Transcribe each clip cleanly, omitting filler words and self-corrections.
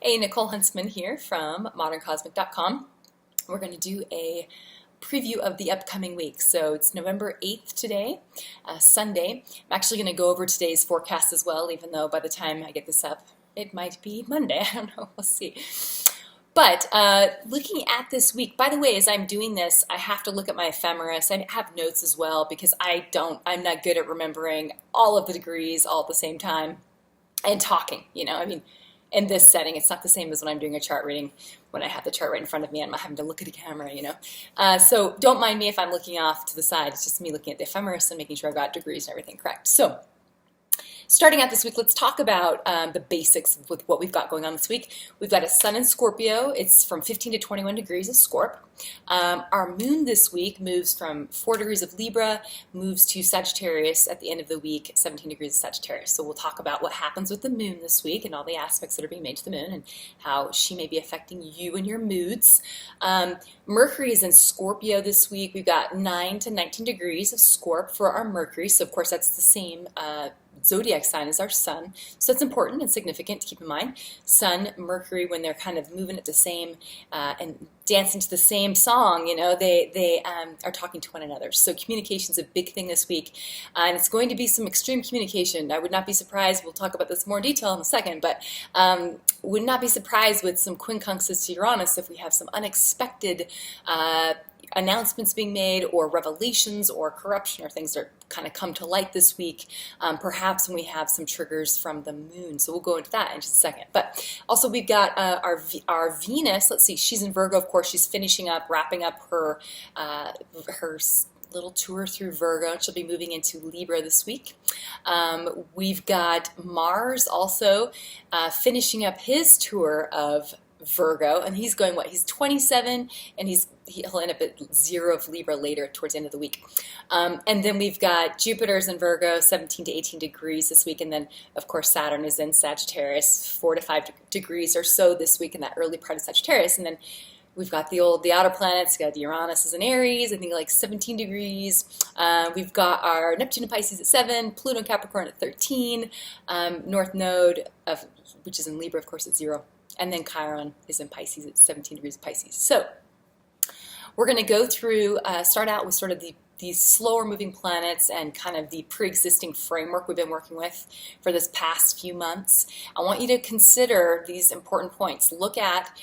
Hey, Nicole Huntsman here from moderncosmic.com. We're going to do a preview of the upcoming week. So it's November 8th today, Sunday. I'm actually going to go over today's forecast as well, even though by the time I get this up, it might be Monday. I don't know. We'll see. But looking at this week, by the way, as I'm doing this, I have to look at my ephemeris. I have notes as well because I'm not good at remembering all of the degrees all at the same time and talking, in this setting, it's not the same as when I'm doing a chart reading, when I have the chart right in front of me and I'm having to look at a camera, So don't mind me if I'm looking off to the side. It's just me looking at the ephemeris and making sure I've got degrees and everything correct. So starting out this week, let's talk about the basics with what we've got going on this week. We've got a sun in Scorpio. It's from 15 to 21 degrees of Scorp. Our moon this week moves from 4 degrees of Libra, moves to Sagittarius at the end of the week, 17 degrees of Sagittarius. So we'll talk about what happens with the moon this week and all the aspects that are being made to the moon and how she may be affecting you and your moods. Mercury is in Scorpio this week. We've got 9 to 19 degrees of Scorp for our Mercury. So of course that's the same zodiac sign as our sun. So it's important and significant to keep in mind. Sun, Mercury, when they're kind of moving at the same and dancing to the same song, they are talking to one another. So communication is a big thing this week. And it's going to be some extreme communication. I would not be surprised, we'll talk about this more in detail in a second, but would not be surprised with some quincunxes to Uranus if we have some unexpected announcements being made or revelations or corruption or things that kind of come to light this week, perhaps when we have some triggers from the moon. So we'll go into that in just a second. But also we've got our Venus. Let's see, she's in Virgo, of course. She's finishing up, wrapping up her little tour through Virgo, and she'll be moving into Libra this week. We've got Mars also finishing up his tour of Virgo, and he's going he's 27, and he'll end up at 0 of Libra later towards the end of the week. And then we've got Jupiter's in Virgo, 17 to 18 degrees this week, and then of course Saturn is in Sagittarius, 4 to 5 degrees or so this week in that early part of Sagittarius. And then we've got the outer planets. We've got Uranus is in Aries, I think like 17 degrees. We've got our Neptune in Pisces at 7, Pluto and Capricorn at 13, North Node, which is in Libra, of course, at 0. And then Chiron is in Pisces at 17 degrees of Pisces. So we're going to go through, start out with sort of these slower moving planets and kind of the pre-existing framework we've been working with for this past few months. I want you to consider these important points. Look at,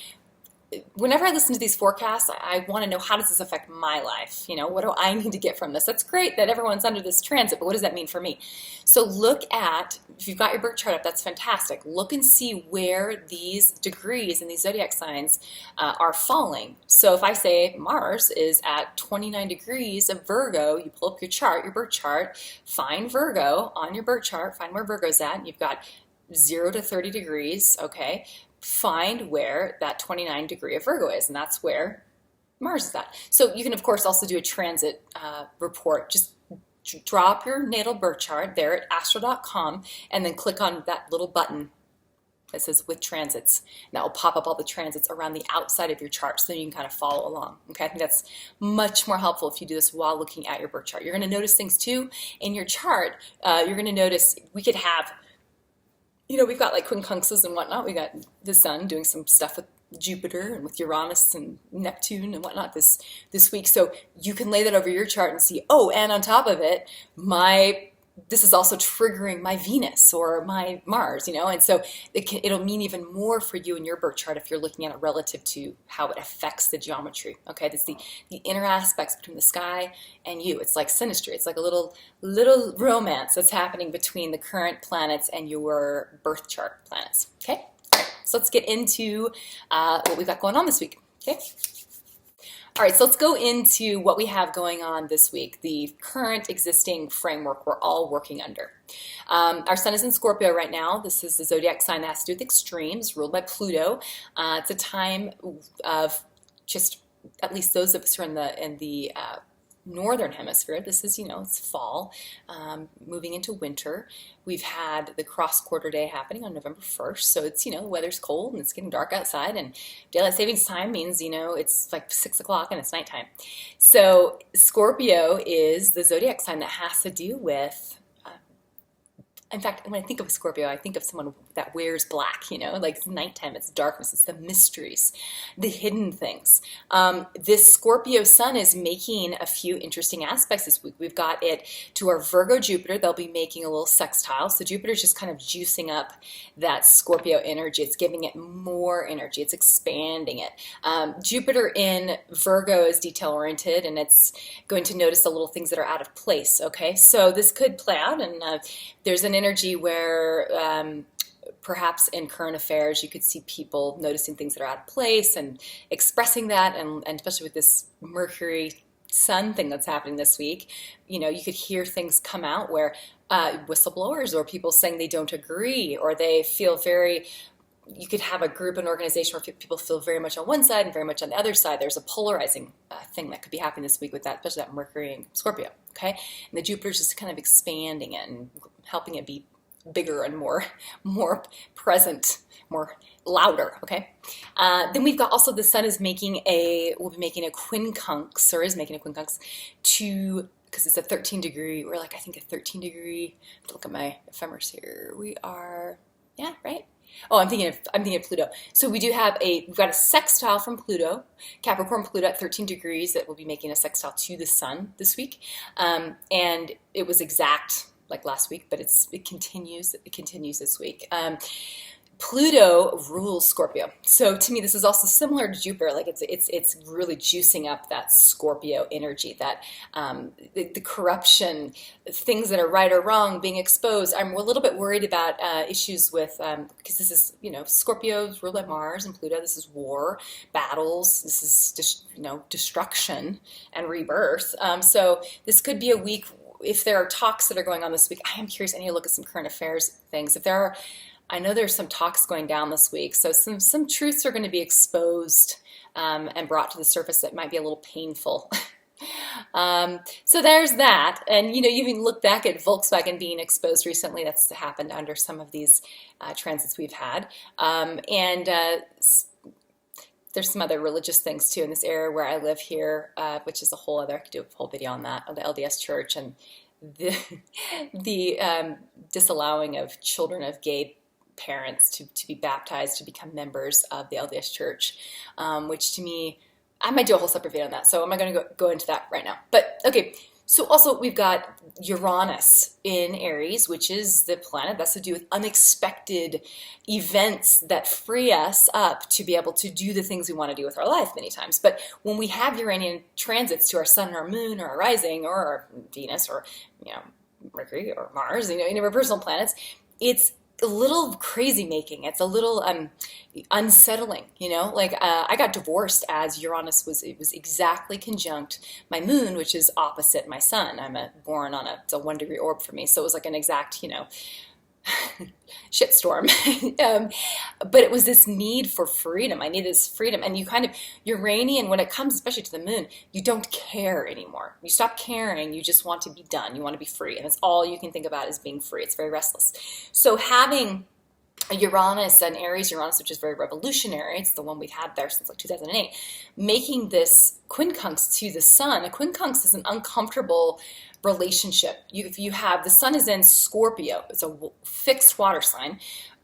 whenever I listen to these forecasts, I want to know, how does this affect my life? What do I need to get from this? That's great that everyone's under this transit, but what does that mean for me? So look at, if you've got your birth chart up, that's fantastic. Look and see where these degrees and these zodiac signs are falling. So if I say Mars is at 29 degrees of Virgo, you pull up your chart, your birth chart, find Virgo on your birth chart, find where Virgo's at, and you've got 0 to 30 degrees, okay? Find where that 29 degree of Virgo is, and that's where Mars is at. So you can, of course, also do a transit report. Just drop your natal birth chart there at astro.com and then click on that little button that says with transits. And that will pop up all the transits around the outside of your chart so then you can kind of follow along. Okay, I think that's much more helpful if you do this while looking at your birth chart. You're going to notice things too in your chart. You're going to notice we could have, we've got like quincunxes and whatnot. We got the sun doing some stuff with Jupiter and with Uranus and Neptune and whatnot this week. So you can lay that over your chart and see, and on top of it, this is also triggering my Venus or my Mars, and so it'll mean even more for you in your birth chart if you're looking at it relative to how it affects the geometry. Okay, that's the inner aspects between the sky and you. It's like synastry. It's like a little romance that's happening between the current planets and your birth chart planets. Okay, all right, so let's get into what we've got going on this week. Okay. All right, so let's go into what we have going on this week, the current existing framework we're all working under. Our sun is in Scorpio right now. This is the zodiac sign that has to do with extremes, ruled by Pluto. It's a time of just, at least those of us who are in the northern hemisphere, this is, it's fall, moving into winter. We've had the cross quarter day happening on November 1st, so it's, the weather's cold and it's getting dark outside, and daylight savings time means, it's like 6 o'clock and it's nighttime. So Scorpio is the zodiac sign that has to do with in fact, when I think of Scorpio, I think of someone that wears black, you know, like it's nighttime, it's darkness, it's the mysteries, the hidden things. This Scorpio sun is making a few interesting aspects this week. We've got it to our Virgo Jupiter. They'll be making a little sextile. So Jupiter's just kind of juicing up that Scorpio energy. It's giving it more energy. It's expanding it. Jupiter in Virgo is detail-oriented, and it's going to notice the little things that are out of place, okay? So this could play out, and there's an energy where perhaps in current affairs you could see people noticing things that are out of place and expressing that, and especially with this Mercury Sun thing that's happening this week, you know, you could hear things come out where whistleblowers or people saying they don't agree, or they feel very, you could have a group, an organization where people feel very much on one side and very much on the other side. There's a polarizing thing that could be happening this week with that, especially that Mercury and Scorpio, okay? And the Jupiter's just kind of expanding it and helping it be bigger and more present, more louder, okay? Then we've got also the sun is making will be making a quincunx, or is making a quincunx to, because it's a 13 degree, we're like, I think a 13 degree, look at my ephemeris here. We are, yeah, right? Oh, I'm thinking of Pluto. So we've got a sextile from Pluto, Capricorn Pluto at 13 degrees that will be making a sextile to the sun this week. And it was exact like last week, but it continues this week. Pluto rules Scorpio. So to me, this is also similar to Jupiter. Like it's really juicing up that Scorpio energy, that the corruption, things that are right or wrong being exposed. I'm a little bit worried about issues with, because this is, you know, Scorpio's ruled by Mars and Pluto. This is war, battles. This is just, you know, destruction and rebirth. So this could be a week, if there are talks that are going on this week. I am curious. I need to look at some current affairs things. If there are, I know there's some talks going down this week, so some truths are going to be exposed and brought to the surface that might be a little painful. So there's that, and you know, you even look back at Volkswagen being exposed recently. That's happened under some of these transits we've had, and there's some other religious things too in this area where I live here, which is a whole other, I could do a whole video on that, on the LDS Church, and the disallowing of children of gay parents to be baptized, to become members of the LDS Church, which to me, I might do a whole separate video on that, so I'm not going to go into that right now. But okay, so also we've got Uranus in Aries, which is the planet that's to do with unexpected events that free us up to be able to do the things we want to do with our life many times. But when we have Uranian transits to our sun or our moon or our rising or our Venus or, you know, Mercury or Mars, you know, any of our personal planets, it's a little crazy making. It's a little unsettling, you know, like I got divorced as Uranus was exactly conjunct my moon, which is opposite my sun. I'm born on it's a 1 degree orb for me. So it was like an exact, you know, shitstorm. But it was this need for freedom. I needed this freedom. And you kind of, Uranian, when it comes especially to the moon, you don't care anymore. You stop caring. You just want to be done. You want to be free. And that's all you can think about is being free. It's very restless. So having a Uranus, an Aries Uranus, which is very revolutionary, it's the one we've had there since like 2008, making this quincunx to the sun. A quincunx is an uncomfortable relationship. If you have, the sun is in Scorpio, it's a fixed water sign.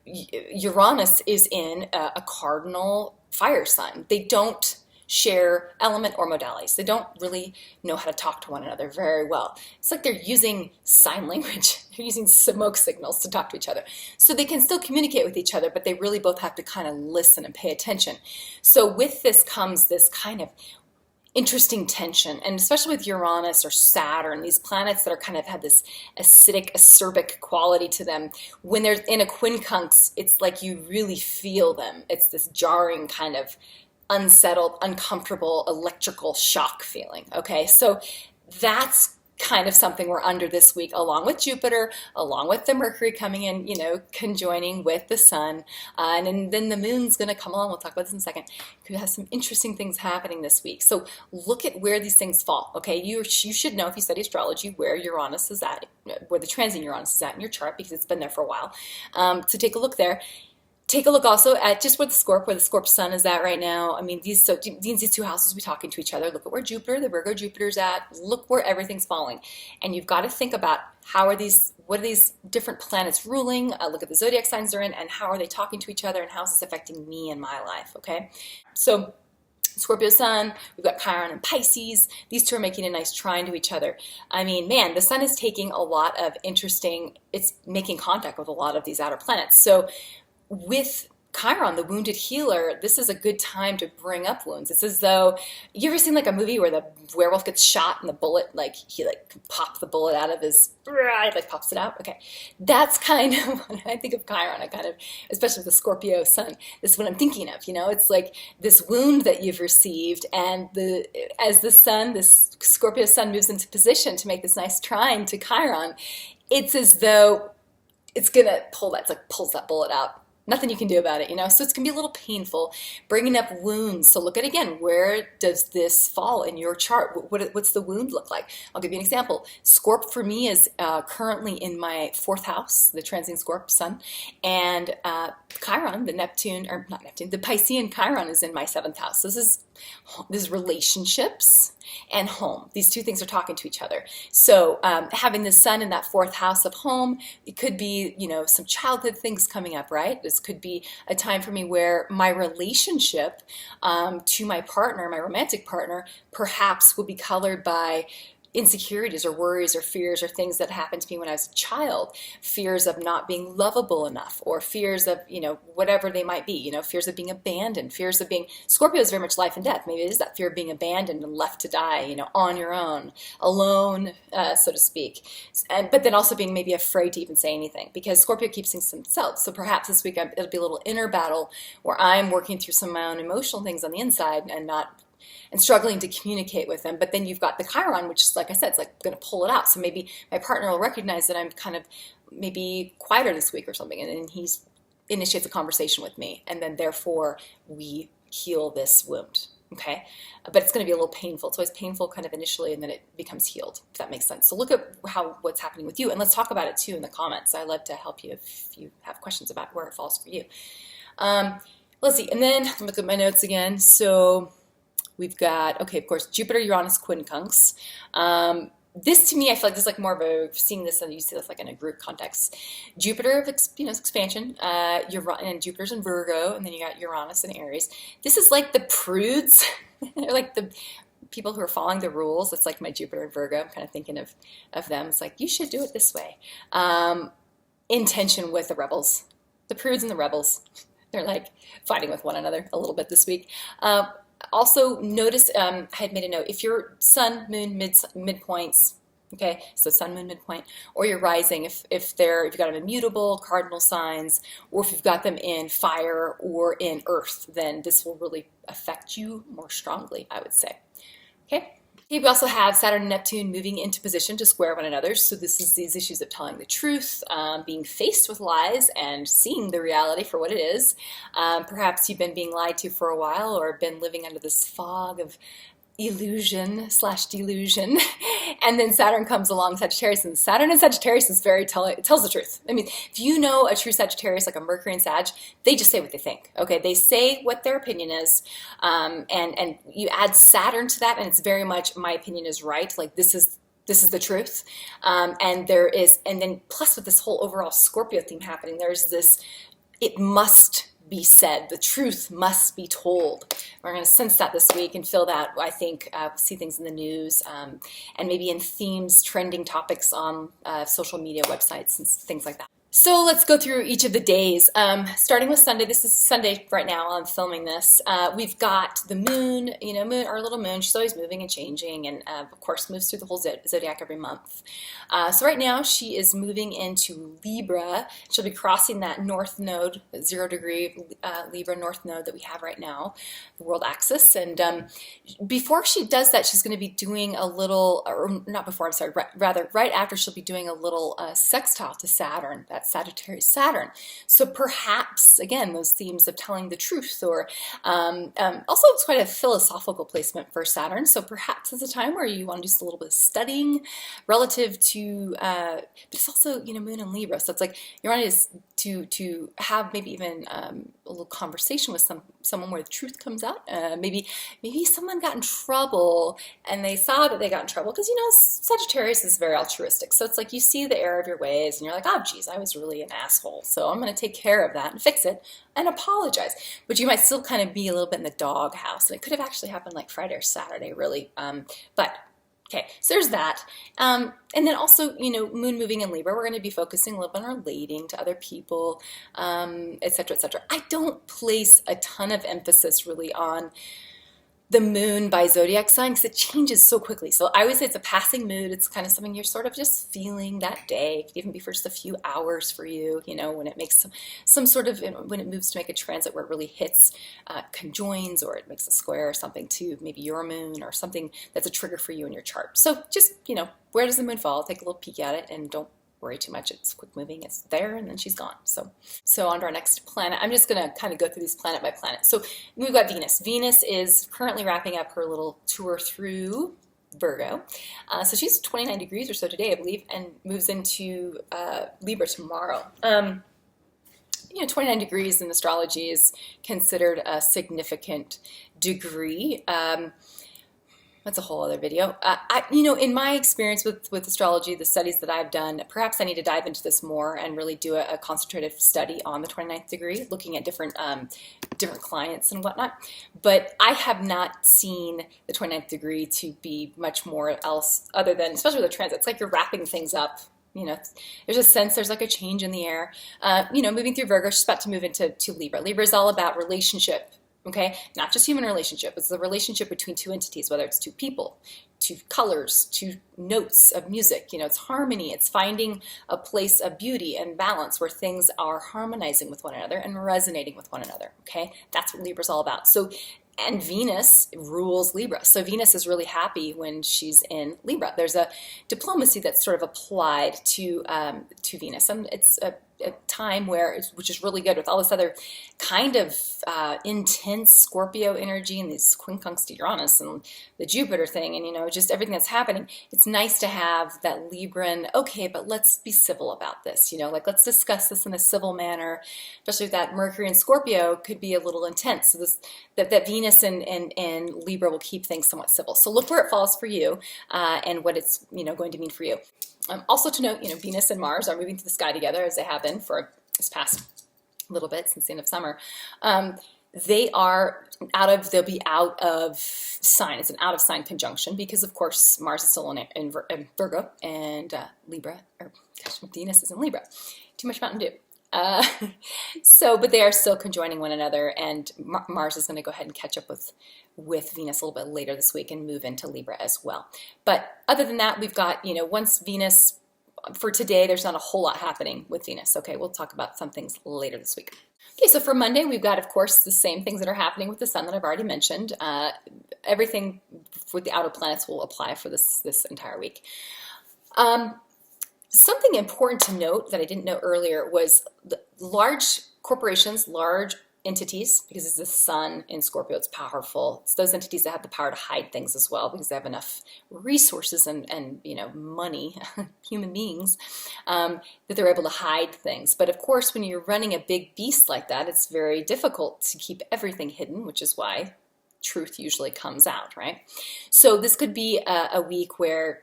Uranus is in a cardinal fire sign. They don't share element or modalities. They don't really know how to talk to one another very well. It's like they're using sign language. They're using smoke signals to talk to each other. So they can still communicate with each other, but they really both have to kind of listen and pay attention. So with this comes this kind of interesting tension, and especially with Uranus or Saturn, these planets that are kind of have this acidic, acerbic quality to them. When they're in a quincunx, it's like you really feel them. It's this jarring kind of unsettled, uncomfortable, electrical shock feeling, okay? So that's kind of something we're under this week, along with Jupiter, along with the Mercury coming in, you know, conjoining with the sun, and then the moon's going to come along. We'll talk about this in a second. Could have some interesting things happening this week. So look at where these things fall, okay? You should know, if you study astrology, where Uranus is at, where the transit Uranus is at in your chart, because it's been there for a while. So take a look there. Take a look also at just where the Scorp sun is at right now. I mean, these two houses will be talking to each other. Look at where Jupiter, the Virgo Jupiter's at. Look where everything's falling. And you've got to think about what are these different planets ruling? Look at the zodiac signs they're in, and how are they talking to each other, and how is this affecting me in my life, okay? So Scorpio sun, we've got Chiron and Pisces. These two are making a nice trine to each other. I mean, man, the sun is taking a lot of it's making contact with a lot of these outer planets. So with Chiron, the wounded healer, this is a good time to bring up wounds. It's as though, you ever seen like a movie where the werewolf gets shot and the bullet, like he like pops the bullet out of his, like pops it out? Okay. That's kind of when I think of Chiron, I kind of, especially with the Scorpio sun, this is what I'm thinking of, you know, it's like this wound that you've received, and as the sun, this Scorpio sun moves into position to make this nice trine to Chiron, it's as though it's going to pulls that bullet out. Nothing you can do about it, you know? So it's going to be a little painful, bringing up wounds. So look at, again, where does this fall in your chart? What's the wound look like? I'll give you an example. Scorp for me is currently in my 4th house, the transient Scorp sun, and Chiron, the Piscean Chiron is in my 7th house. This is relationships and home. These two things are talking to each other. So having the sun in that 4th house of home, it could be, you know, some childhood things coming up, right? This could be a time for me where my relationship to my partner, my romantic partner, perhaps will be colored by insecurities or worries or fears or things that happened to me when I was a child, fears of not being lovable enough, or fears of, you know, whatever they might be, you know, fears of being abandoned, fears of being, Scorpio is very much life and death. Maybe it is that fear of being abandoned and left to die, you know, on your own, alone, so to speak. But then also being maybe afraid to even say anything, because Scorpio keeps things to himself. So perhaps this week it'll be a little inner battle where I'm working through some of my own emotional things on the inside and struggling to communicate with them. But then you've got the Chiron, which is, like I said, it's like going to pull it out. So maybe my partner will recognize that I'm kind of maybe quieter this week or something, and then he initiates a conversation with me, and then therefore we heal this wound, okay? But it's going to be a little painful. It's always painful kind of initially, and then it becomes healed, if that makes sense. So look at what's happening with you, and let's talk about it too in the comments. I love to help you if you have questions about where it falls for you. Let's see, and then look at my notes again. So we've got, okay, of course, Jupiter, Uranus, quincunx. This to me, I feel like this is like more of a, seeing this and you see this like in a group context. Jupiter, you know, expansion, and Jupiter's in Virgo, and then you got Uranus and Aries. This is like the prudes, they're like the people who are following the rules. It's like my Jupiter and Virgo. I'm kind of thinking of them. It's like, you should do it this way. In tension with the rebels, the prudes and the rebels. They're like fighting with one another a little bit this week. Also notice, I had made a note, if your sun, moon, midpoints, okay, so sun, moon, midpoint, or your rising, if you've got them in mutable, cardinal signs, or if you've got them in fire or in earth, then this will really affect you more strongly, I would say. Okay. We also have Saturn and Neptune moving into position to square one another. So this is these issues of telling the truth, being faced with lies and seeing the reality for what it is. Perhaps you've been being lied to for a while, or been living under this fog of illusion/delusion, and then Saturn comes along, Sagittarius, and Saturn and Sagittarius is it tells the truth. I mean, if you know a true Sagittarius, like a Mercury and Sag, they just say what they think, okay? They say what their opinion is, and you add Saturn to that, and it's very much, my opinion is right, like this is the truth, and then plus with this whole overall Scorpio theme happening, there's this, it must be said. The truth must be told. We're going to sense that this week and feel that, I think, see things in the news, and maybe in themes, trending topics on social media websites and things like that. So let's go through each of the days. Starting with Sunday. This is Sunday right now. I'm filming this. We've got the moon, our little moon. She's always moving and changing, and of course moves through the whole zodiac every month. So right now she is moving into Libra. She'll be crossing that north node, 0 degree Libra north node that we have right now, the world axis. And before she does that, she's going to be doing a little, or not before, I'm sorry, rather right after, she'll be doing a little sextile to Saturn. that Sagittarius Saturn. So perhaps, again, those themes of telling the truth, or also it's quite a philosophical placement for Saturn. So perhaps it's a time where you want to do just a little bit of studying relative to, but it's also, you know, Moon in Libra. So it's like you want to have maybe even a little conversation with someone where the truth comes out. Maybe someone got in trouble and they saw that they got in trouble because, you know, Sagittarius is very altruistic. So it's like you see the error of your ways and you're like, oh geez, I was really an asshole, so I'm going to take care of that and fix it and apologize. But you might still kind of be a little bit in the doghouse, and it could have actually happened like Friday or Saturday, really. But okay, so there's that. And then also, you know, Moon moving in Libra, we're going to be focusing a little bit on relating to other people, et cetera, et cetera. I don't place a ton of emphasis really on the moon by zodiac sign because it changes so quickly. So I always say it's a passing mood. It's kind of something you're sort of just feeling that day. It could even be for just a few hours for you, you know, when it makes some sort of, when it moves to make a transit where it really hits, conjoins, or it makes a square or something to maybe your moon or something that's a trigger for you in your chart. So just, you know, where does the moon fall? Take a little peek at it and don't worry too much. It's quick moving, it's there, and then she's gone. So on to our next planet. I'm just going to kind of go through these planet by planet. So we've got Venus. Venus is currently wrapping up her little tour through Virgo. So she's 29 degrees or so today, I believe, and moves into Libra tomorrow. You know, 29 degrees in astrology is considered a significant degree. That's a whole other video. You know, in my experience with astrology, the studies that I've done, perhaps I need to dive into this more and really do a concentrative study on the 29th degree, looking at different clients and whatnot. But I have not seen the 29th degree to be much more else other than, especially with the transit, it's like you're wrapping things up. You know, there's a sense there's like a change in the air. You know, moving through Virgo, she's about to move into Libra. Libra is all about relationship. Okay, not just human relationship. It's the relationship between two entities, whether it's two people, two colors, two notes of music. You know, it's harmony. It's finding a place of beauty and balance where things are harmonizing with one another and resonating with one another. Okay, that's what Libra's all about. So, and Venus rules Libra. So Venus is really happy when she's in Libra. There's a diplomacy that's sort of applied to Venus, and it's a time which is really good with all this other kind of intense Scorpio energy and these quincunx to Uranus and the Jupiter thing, and you know, just everything that's happening. It's nice to have that Libran, okay, but let's be civil about this, you know, like let's discuss this in a civil manner, especially if that Mercury and Scorpio could be a little intense. So that Venus and Libra will keep things somewhat civil. So look where it falls for you and what it's, you know, going to mean for you. Also to note, you know, Venus and Mars are moving through the sky together, as they have been for this past little bit since the end of summer. They'll be out of sign. It's an out of sign conjunction because, of course, Mars is still in Virgo, and Venus is in Libra. Too much Mountain Dew. But they are still conjoining one another, and Mars is going to go ahead and catch up with Venus a little bit later this week and move into Libra as well. But other than that, we've got, you know, once Venus, for today, there's not a whole lot happening with Venus. Okay, we'll talk about some things later this week. Okay, so for Monday, we've got, of course, the same things that are happening with the sun that I've already mentioned. Everything with the outer planets will apply for this entire week. Something important to note that I didn't know earlier was the large corporations, large entities, because it's the sun in Scorpio, it's powerful. It's those entities that have the power to hide things as well, because they have enough resources and you know, money, human beings, that they're able to hide things. But of course, when you're running a big beast like that, it's very difficult to keep everything hidden, which is why truth usually comes out, right? So this could be a week where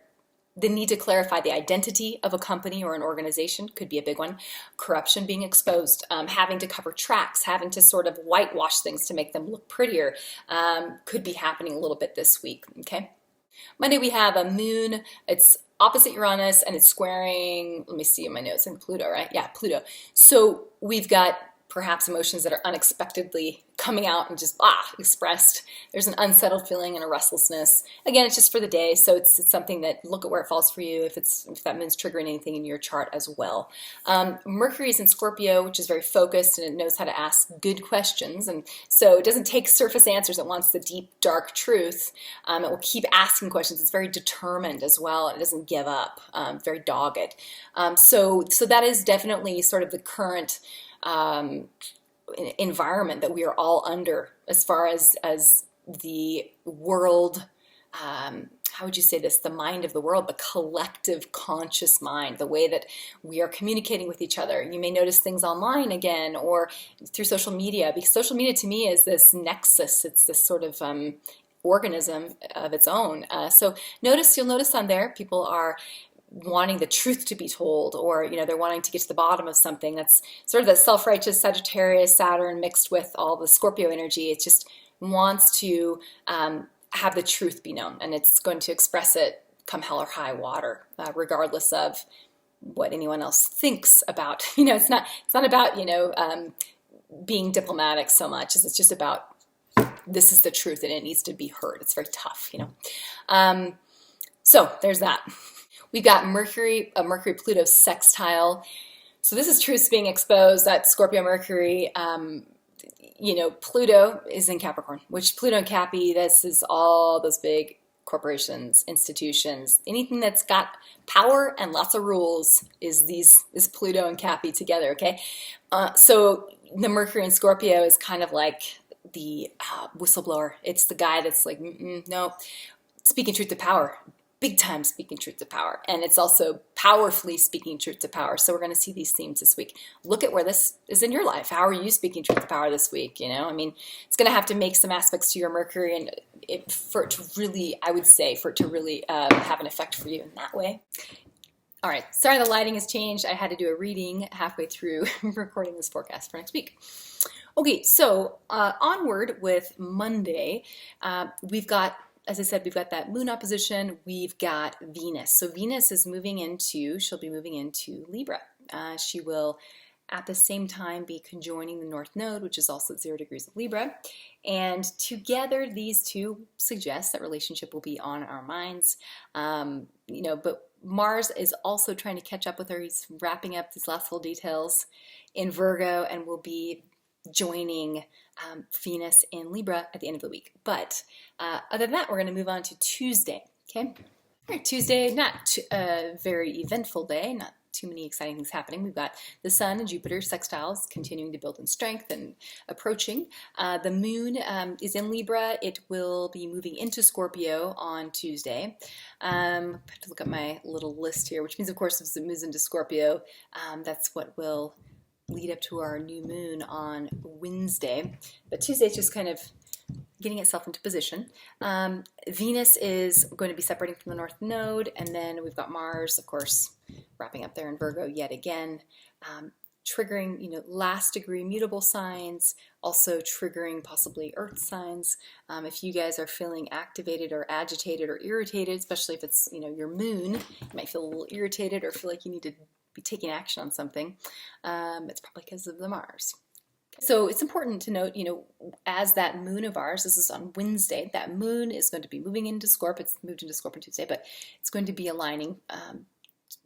the need to clarify the identity of a company or an organization could be a big one. Corruption being exposed, having to cover tracks, having to sort of whitewash things to make them look prettier, could be happening a little bit this week, okay? Monday we have a moon. It's opposite Uranus and it's squaring, let me see in my notes, in Pluto, right? Yeah, Pluto. So we've got perhaps emotions that are unexpectedly coming out and just expressed. There's an unsettled feeling and a restlessness. Again, it's just for the day, so it's something that, look at where it falls for you, if that moon's triggering anything in your chart as well. Mercury is in Scorpio, which is very focused, and it knows how to ask good questions, and so it doesn't take surface answers. It wants the deep, dark truth. It will keep asking questions. It's very determined as well, and it doesn't give up. Very dogged. So that is definitely sort of the current environment that we are all under, as far as the world, how would you say this, the mind of the world, the collective conscious mind, the way that we are communicating with each other. You may notice things online again, or through social media, because social media to me is this nexus. It's this sort of organism of its own. So you'll notice on there, people are wanting the truth to be told, or they're wanting to get to the bottom of something. That's sort of the self-righteous Sagittarius Saturn mixed with all the Scorpio energy. It just wants to have the truth be known, and it's going to express it come hell or high water, regardless of what anyone else thinks about. It's not about being diplomatic so much as it's just about, this is the truth and it needs to be heard. It's very tough. So there's that. We've got a Mercury-Pluto sextile. So this is truth being exposed. That Scorpio Mercury, Pluto is in Capricorn, which Pluto and Cappy, this is all those big corporations, institutions, anything that's got power and lots of rules is Pluto and Cappy together, okay? So the Mercury in Scorpio is kind of like the whistleblower. It's the guy that's like, no, speaking truth to power. Big time speaking truth to power, and it's also powerfully speaking truth to power. So we're going to see these themes this week. Look at where this is in your life. How are you speaking truth to power this week? It's going to have to make some aspects to your Mercury, and for it to really have an effect for you in that way. All right, sorry the lighting has changed. I had to do a reading halfway through recording this forecast for next week. Okay, so onward with Monday, we've got, as I said, we've got that moon opposition. We've got Venus. So Venus is she'll be moving into Libra. She will at the same time be conjoining the North Node, which is also at 0 degrees of Libra. And together, these two suggest that relationship will be on our minds. But Mars is also trying to catch up with her. He's wrapping up these last little details in Virgo and will be joining Venus in Libra at the end of the week. But other than that, we're going to move on to Tuesday. Okay, all right, Tuesday, not a very eventful day, not too many exciting things happening. We've got the Sun and Jupiter sextiles continuing to build in strength and approaching. The Moon is in Libra. It will be moving into Scorpio on Tuesday. I have to look at my little list here, which means, of course, if it moves into Scorpio, that's what will lead up to our new moon on Wednesday. But Tuesday is just kind of getting itself into position. Venus is going to be separating from the North Node, and then we've got Mars, of course, wrapping up there in Virgo yet again, triggering, last degree mutable signs, also triggering possibly Earth signs. If you guys are feeling activated or agitated or irritated, especially if it's, your moon, you might feel a little irritated or feel like you need to be taking action on something. It's probably because of the Mars. So it's important to note, as that moon of ours, this is on Wednesday, that moon is going to be moving into Scorp. It's moved into Scorp on Tuesday, but it's going to be aligning,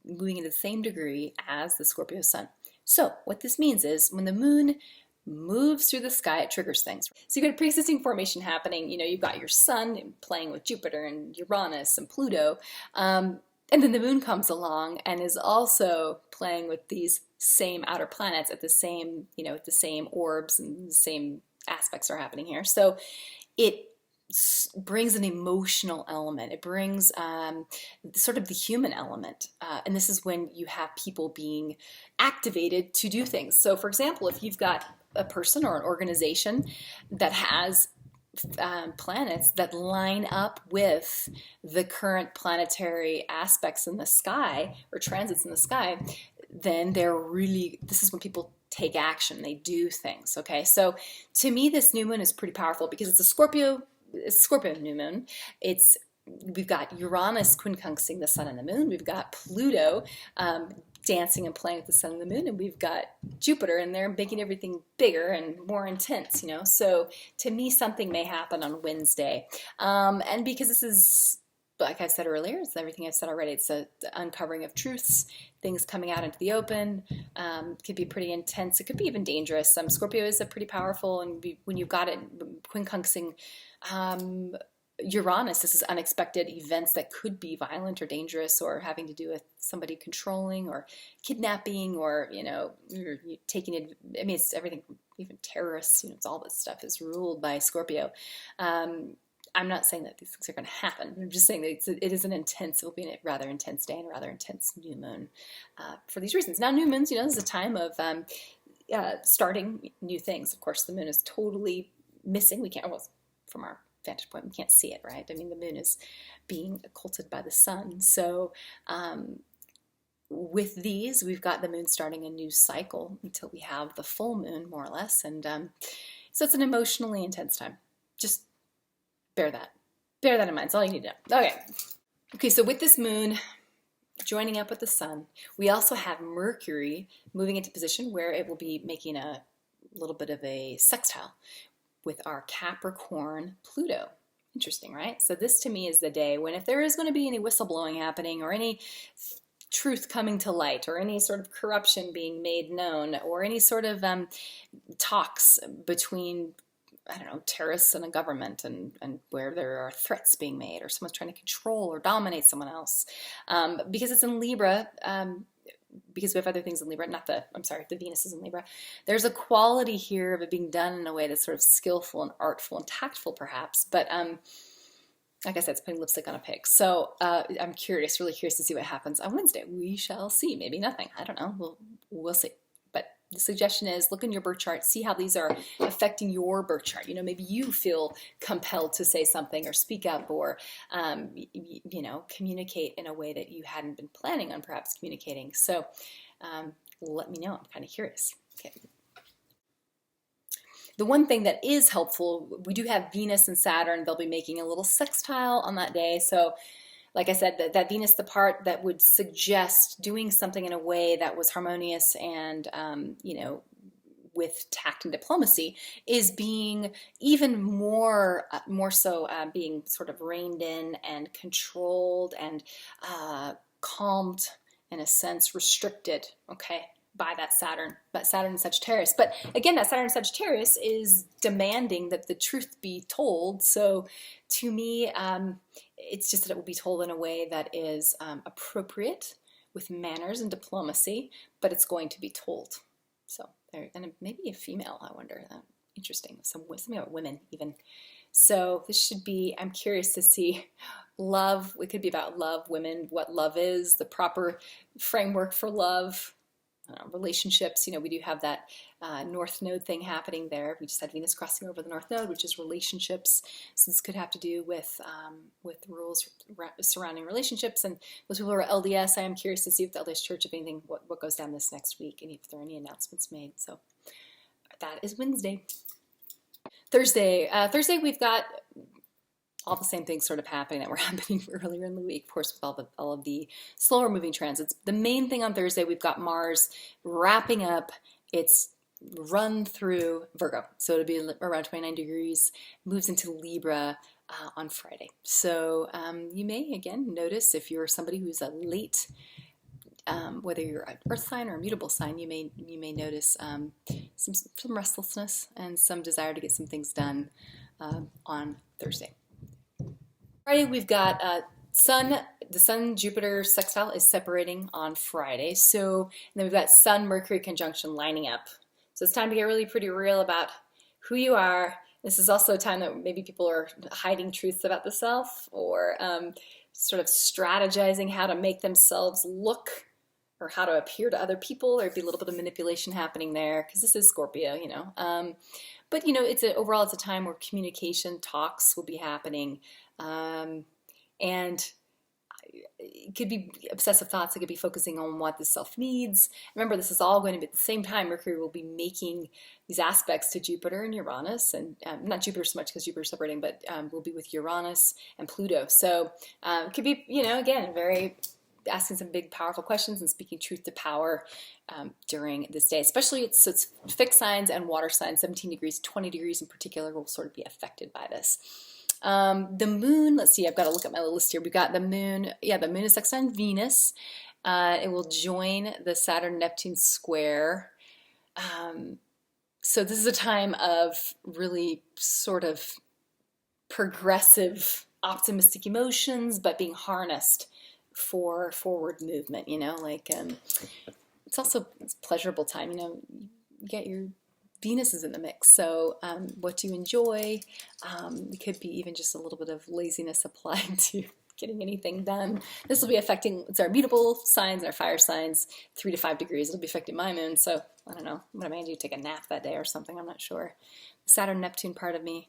moving into the same degree as the Scorpio sun. So what this means is when the moon moves through the sky, it triggers things. So you've got a pre-existing formation happening. You've got your sun playing with Jupiter and Uranus and Pluto. And then the moon comes along and is also playing with these same outer planets at the same, at the same orbs, and the same aspects are happening here. So it brings an emotional element. It brings sort of the human element. And this is when you have people being activated to do things. So for example, if you've got a person or an organization that has planets that line up with the current planetary aspects in the sky or transits in the sky, then this is when people take action, they do things, okay? So to me, this new moon is pretty powerful because it's a Scorpio new moon. We've got Uranus quincunxing the sun and the moon. We've got Pluto dancing and playing with the sun and the moon, and we've got Jupiter in there making everything bigger and more intense, you know. So to me, something may happen on Wednesday. And because this is, like I said earlier, it's everything I've said already. It's the uncovering of truths, things coming out into the open. It could be pretty intense. It could be even dangerous. Scorpio is a pretty powerful, and when you've got it quincunxing Uranus, this is unexpected events that could be violent or dangerous, or having to do with somebody controlling or kidnapping, or, you know, you're taking it. I mean, it's everything, even terrorists, you know, it's all this stuff is ruled by Scorpio. I'm not saying that these things are going to happen. I'm just saying that it is an intense, it will be a rather intense day and a rather intense new moon for these reasons. Now, new moons, you know, this is a time of starting new things. Of course, the moon is totally missing. We can't, well, from our vantage point, we can't see it, right? I mean, the moon is being occulted by the sun. So with these, we've got the moon starting a new cycle until we have the full moon, more or less. And so it's an emotionally intense time. Just bear that in mind. It's all you need to know. Okay, so with this moon joining up with the sun, we also have Mercury moving into position where it will be making a little bit of a sextile with our Capricorn Pluto. Interesting, right? So this to me is the day when, if there is going to be any whistleblowing happening, or any truth coming to light, or any sort of corruption being made known, or any sort of talks between, I don't know, terrorists and a government, and where there are threats being made, or someone's trying to control or dominate someone else. Because it's in Libra, because we have other things in Libra, the Venus is in Libra. There's a quality here of it being done in a way that's sort of skillful and artful and tactful, perhaps. But like I said, it's putting lipstick on a pig. So I'm curious, really curious to see what happens on Wednesday. We shall see. Maybe nothing. I don't know. We'll see. The suggestion is, look in your birth chart, see how these are affecting your birth chart. You know, maybe you feel compelled to say something or speak up, or, you know, communicate in a way that you hadn't been planning on perhaps communicating. So let me know. I'm kind of curious. Okay. The one thing that is helpful, we do have Venus and Saturn. They'll be making a little sextile on that day. So like I said, that Venus, the part that would suggest doing something in a way that was harmonious and, you know, with tact and diplomacy, is being even more so being sort of reined in and controlled and calmed, in a sense, restricted, okay, by that Saturn and Sagittarius. But again, that Saturn and Sagittarius is demanding that the truth be told. So to me, it's just that it will be told in a way that is appropriate, with manners and diplomacy, but it's going to be told. So there, and maybe a female, I wonder. Interesting. Something about women even. So this should be, I'm curious to see love. It could be about love, women, what love is, the proper framework for love. Relationships, you know, we do have that North Node thing happening there. We just had Venus crossing over the North Node, which is relationships. So this could have to do with rules surrounding relationships. And those people who are LDS, I am curious to see if the LDS Church, if anything, what goes down this next week, and if there are any announcements made. So that is Wednesday. Thursday, we've got all the same things sort of happening that were happening earlier in the week, of course, with all of the slower moving transits. The main thing on Thursday, we've got Mars wrapping up its run through Virgo. So it'll be around 29 degrees, moves into Libra on Friday. So you may, again, notice, if you're somebody who's a late, whether you're an earth sign or a mutable sign, you may notice some restlessness and some desire to get some things done on Thursday. Friday, we've got the Sun-Jupiter sextile is separating on Friday. So, and then we've got Sun-Mercury conjunction lining up. So it's time to get really pretty real about who you are. This is also a time that maybe people are hiding truths about the self, or sort of strategizing how to make themselves look, or how to appear to other people. There'd be a little bit of manipulation happening there, because this is Scorpio, you know. But, you know, overall it's a time where communication talks will be happening. And it could be obsessive thoughts. It could be focusing on what the self needs. Remember, this is all going to be at the same time. Mercury will be making these aspects to Jupiter and Uranus, and not Jupiter so much because Jupiter's separating, but will be with Uranus and Pluto. So it could be, you know, again, very asking some big, powerful questions and speaking truth to power during this day. Especially, it's fixed signs and water signs, 17 degrees, 20 degrees in particular will sort of be affected by this. The moon, let's see, I've got to look at my little list here. We've got the moon, the moon is sextile Venus. It will join the Saturn-Neptune square. So this is a time of really sort of progressive, optimistic emotions, but being harnessed for forward movement, it's also a pleasurable time, you get your Venus is in the mix, so what do you enjoy? It could be even just a little bit of laziness applied to getting anything done. This will be affecting, it's our mutable signs and our fire signs, 3 to 5 degrees. It'll be affecting my moon, so I don't know. What am I going to do? Take a nap that day or something? I'm not sure. The Saturn-Neptune part of me,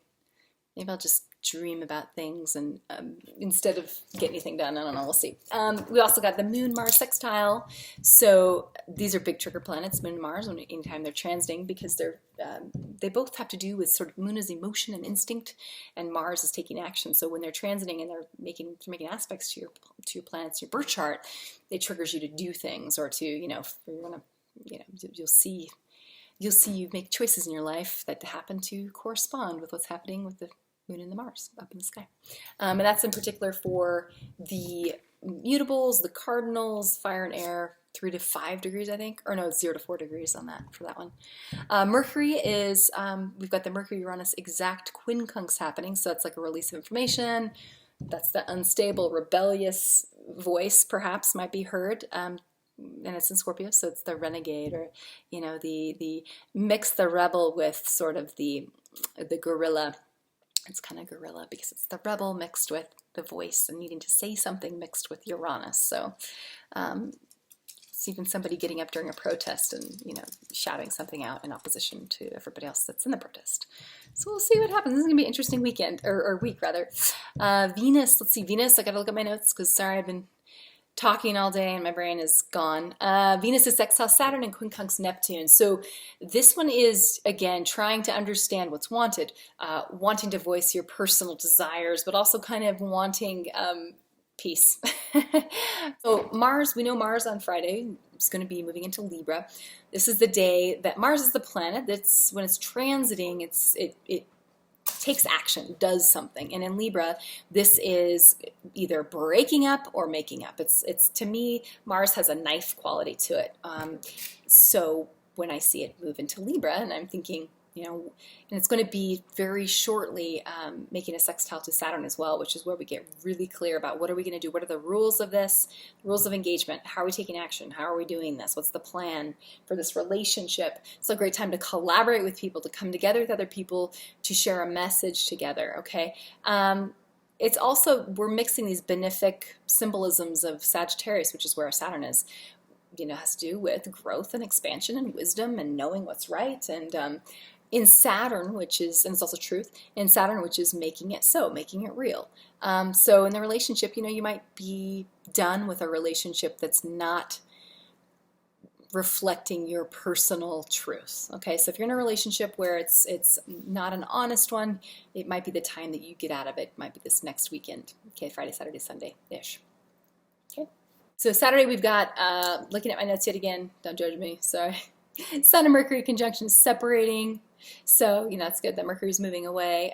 maybe I'll just dream about things and instead of get anything done. I don't know. We'll see. We also got the Moon-Mars sextile. So these are big trigger planets, Moon and Mars, anytime they're transiting, because they both have to do with sort of Moon is emotion and instinct, and Mars is taking action. So when they're transiting and they're making aspects to your planets, your birth chart, it triggers you to do things or to you'll see you make choices in your life that happen to correspond with what's happening with the Moon and the Mars up in the sky. And that's in particular for the mutables, the cardinals, fire and air, 3 to 5 degrees, I think. Or no, it's 0 to 4 degrees on that for that one. Mercury is, we've got the Mercury-Uranus exact quincunx happening. So that's like a release of information. That's the unstable, rebellious voice, perhaps, might be heard. And it's in Scorpio, so it's the renegade, or the mix the rebel with sort of the guerrilla. It's kind of guerrilla because it's the rebel mixed with the voice and needing to say something mixed with Uranus. So it's even somebody getting up during a protest and shouting something out in opposition to everybody else that's in the protest. So we'll see what happens. This is gonna be an interesting weekend, or week rather. Venus, let's see, Venus. I gotta look at my notes because sorry, I've been talking all day and my brain is gone. Venus is sextile Saturn and quincunx Neptune. So this one is, again, trying to understand what's wanted, wanting to voice your personal desires, but also kind of wanting peace. So Mars, we know Mars on Friday is going to be moving into Libra. This is the day that Mars is the planet that's, when it's transiting, it takes action, does something. And in Libra, this is either breaking up or making up. It's to me, Mars has a knife quality to it. So when I see it move into Libra, and I'm thinking, and it's going to be very shortly making a sextile to Saturn as well, which is where we get really clear about what are we going to do? What are the rules of this? Rules of engagement. How are we taking action? How are we doing this? What's the plan for this relationship? It's a great time to collaborate with people, to come together with other people, to share a message together, okay? It's also, we're mixing these benefic symbolisms of Sagittarius, which is where our Saturn is. Has to do with growth and expansion and wisdom and knowing what's right. And in Saturn, which is, and it's also truth, in Saturn, which is making it so, making it real. So in the relationship, you might be done with a relationship that's not reflecting your personal truth. Okay, so if you're in a relationship where it's not an honest one, it might be the time that you get out of it. It might be this next weekend. Okay, Friday, Saturday, Sunday-ish. Okay. So Saturday we've got, looking at my notes yet again, don't judge me, sorry. Sun and Mercury conjunction is separating. So, that's good that Mercury's moving away.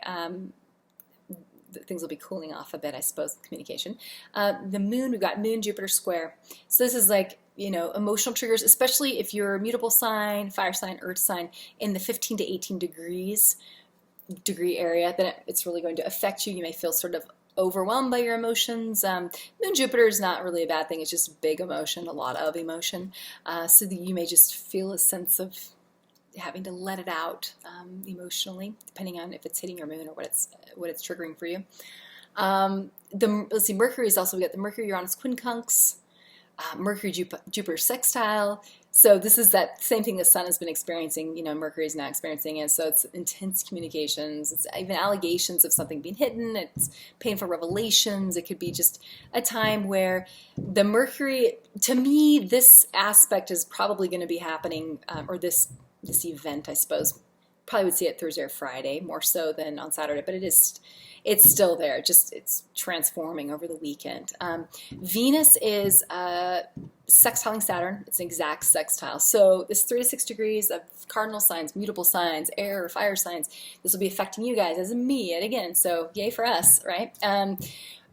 Things will be cooling off a bit, I suppose, with communication. The moon, we've got moon, Jupiter square. So this is like, emotional triggers, especially if you're a mutable sign, fire sign, earth sign, in the 15 to 18 degree area, then it's really going to affect you. You may feel sort of overwhelmed by your emotions. Moon Jupiter is not really a bad thing. It's just big emotion, a lot of emotion. So that you may just feel a sense of having to let it out emotionally, depending on if it's hitting your moon or what it's triggering for you. Let's see, Mercury is also, we got the Mercury-Uranus quincunx, Mercury-Jupiter sextile. So this is that same thing the Sun has been experiencing, Mercury is now experiencing it. So it's intense communications, it's even allegations of something being hidden, it's painful revelations. It could be just a time where the Mercury, to me, this aspect is probably going to be happening, or this event, I suppose, probably would see it Thursday or Friday more so than on Saturday, but it's still there. Just it's transforming over the weekend. Venus is sextiling Saturn. It's an exact sextile. So this 3 to 6 degrees of cardinal signs, mutable signs, air or fire signs, this will be affecting you guys as in me yet again. So yay for us, right?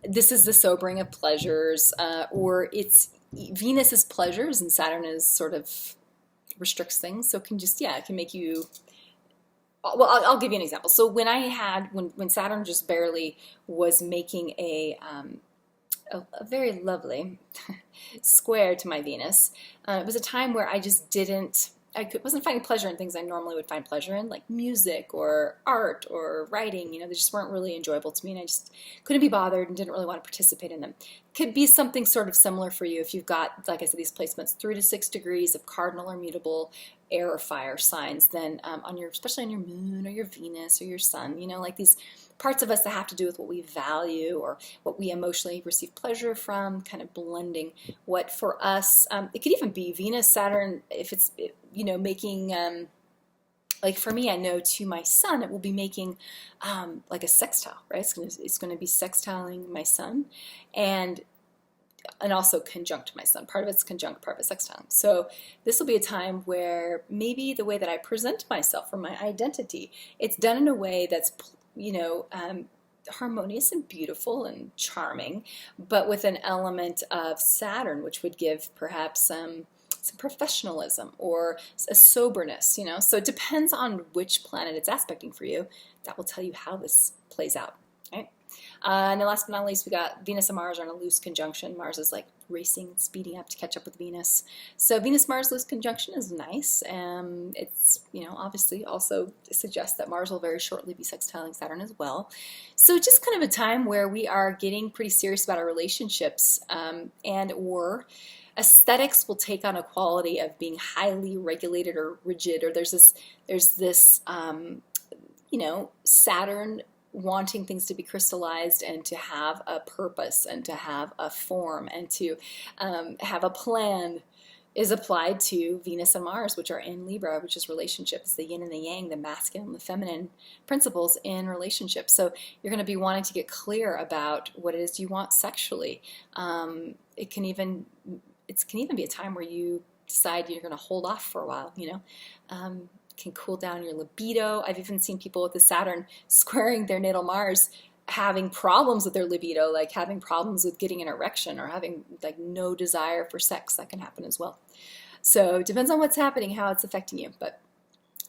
This is the sobering of pleasures, or it's Venus is pleasures and Saturn is sort of restricts things. So it can just, yeah, it can make you, well, I'll give you an example. So when Saturn just barely was making a very lovely square to my Venus, it was a time where I just wasn't finding pleasure in things I normally would find pleasure in, like music or art or writing. They just weren't really enjoyable to me, and I just couldn't be bothered and didn't really want to participate in them. Could be something sort of similar for you if you've got, like I said, these placements 3 to 6 degrees of cardinal or mutable air or fire signs. Then especially on your moon or your Venus or your sun, like these parts of us that have to do with what we value or what we emotionally receive pleasure from, kind of blending what for us, it could even be Venus, Saturn, if it's, making, like for me, I know to my sun, it will be making like a sextile, right? It's going to be sextiling my sun and also conjunct my sun. Part of it's conjunct, part of it's sextile. So this will be a time where maybe the way that I present myself or my identity, it's done in a way that's harmonious and beautiful and charming, but with an element of Saturn, which would give perhaps some professionalism or a soberness, So it depends on which planet it's aspecting for you. That will tell you how this plays out, right? And then last but not least, we got Venus and Mars are in a loose conjunction. Mars is like racing, speeding up to catch up with Venus. So Venus-Mars loose conjunction is nice. It's, obviously also suggests that Mars will very shortly be sextiling Saturn as well. So just kind of a time where we are getting pretty serious about our relationships or aesthetics will take on a quality of being highly regulated or rigid, or there's this Saturn wanting things to be crystallized and to have a purpose and to have a form and to have a plan is applied to Venus and Mars, which are in Libra, which is relationships, the yin and the yang, the masculine and the feminine principles in relationships. So you're going to be wanting to get clear about what it is you want sexually. It can even be a time where you decide you're going to hold off for a while, can cool down your libido. I've even seen people with the Saturn squaring their natal Mars having problems with their libido, like having problems with getting an erection or having like no desire for sex. That can happen as well. So it depends on what's happening, how it's affecting you, but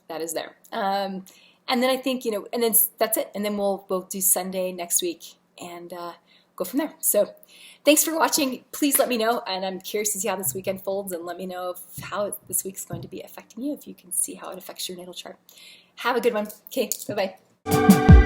that is there. And then I think, and then that's it. And then we'll do Sunday next week and go from there. So thanks for watching. Please let me know, and I'm curious to see how this week unfolds, and let me know how this week's going to be affecting you, if you can see how it affects your natal chart. Have a good one. Okay, bye-bye.